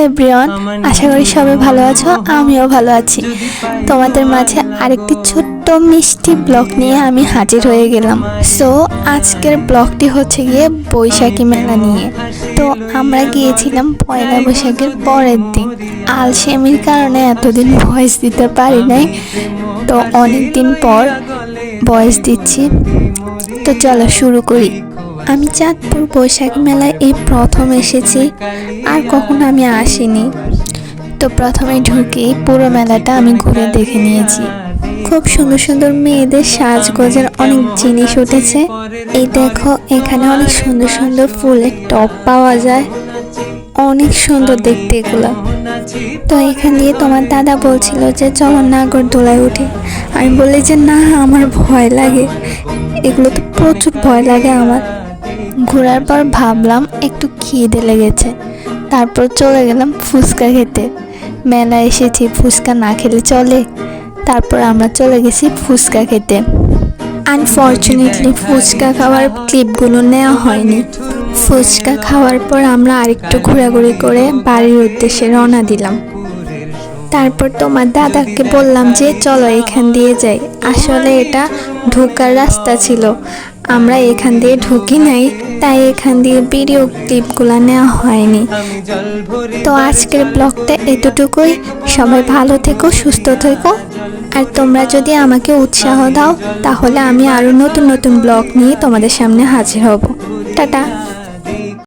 Everyone, আশা করি সবাই ভালো আছো। আমিও ভালো আছি। তোমাদের মাঝে আরেকটি ছোট্ট মিষ্টি ব্লগ নিয়ে আমি হাজির হয়ে গেলাম। সো আজকের ব্লগটি হচ্ছে গিয়ে বৈশাখী মেলা নিয়ে। তো আমরা গিয়েছিলাম পয়লা বৈশাখের পরের দিন। আলসেমির কারণে এতদিন ভয়েস দিতে পারি নাই, তো অনেক দিন পর ভয়েস দিচ্ছি। তো চলো শুরু করি। আমি চাঁদপুর বৈশাখী মেলায় এই প্রথম এসেছি, আর কখনো আমি আসিনি। তো প্রথমে ঢুকেই পুরো মেলাটা আমি ঘুরে দেখে নিয়েছি। খুব সুন্দর সুন্দর মেয়েদের সাজগোজের অনেক জিনিস উঠেছে। এই দেখো, এখানে অনেক সুন্দর সুন্দর ফুলের টপ পাওয়া যায়, অনেক সুন্দর দেখতে এগুলো। তো এখান দিয়ে তোমার দাদা বলছিল যে চলো নাগরদোলায় উঠি। আমি বলি যে না, আমার ভয় লাগে, এগুলো তো প্রচুর ভয় লাগে আমার। ঘোরার পর ভাবলাম একটু খিদে লেগেছে, তারপর চলে গেলাম ফুচকা খেতে। মেলা এসেছি, ফুচকা না খেলে চলে? তারপর আমরা চলে গেছি ফুচকা খেতে। আনফর্চুনেটলি ফুচকা খাওয়ার ক্লিপগুলো নেওয়া হয়নি। ফুচকা খাওয়ার পর আমরা আরেকটু ঘোরাঘুরি করে বাড়ির উদ্দেশ্যে রওনা দিলাম। তারপর তোমার দাদাকে বললাম যে চলো এখান দিয়ে যাই। আসলে এটা ঢোকার রাস্তা ছিল, আমরা এখান দিয়ে ঢুকি নাই, তাই এখান দিয়ে ভিডিও ক্লিপগুলো নেওয়া হয়নি। তো আজকের ব্লগটা এতটুকুই। সবাই ভালো থেকো, সুস্থ থেকো। আর তোমরা যদি আমাকে উৎসাহ দাও, তাহলে আমি আরও নতুন নতুন ব্লগ নিয়ে তোমাদের সামনে হাজির হব। টাটা।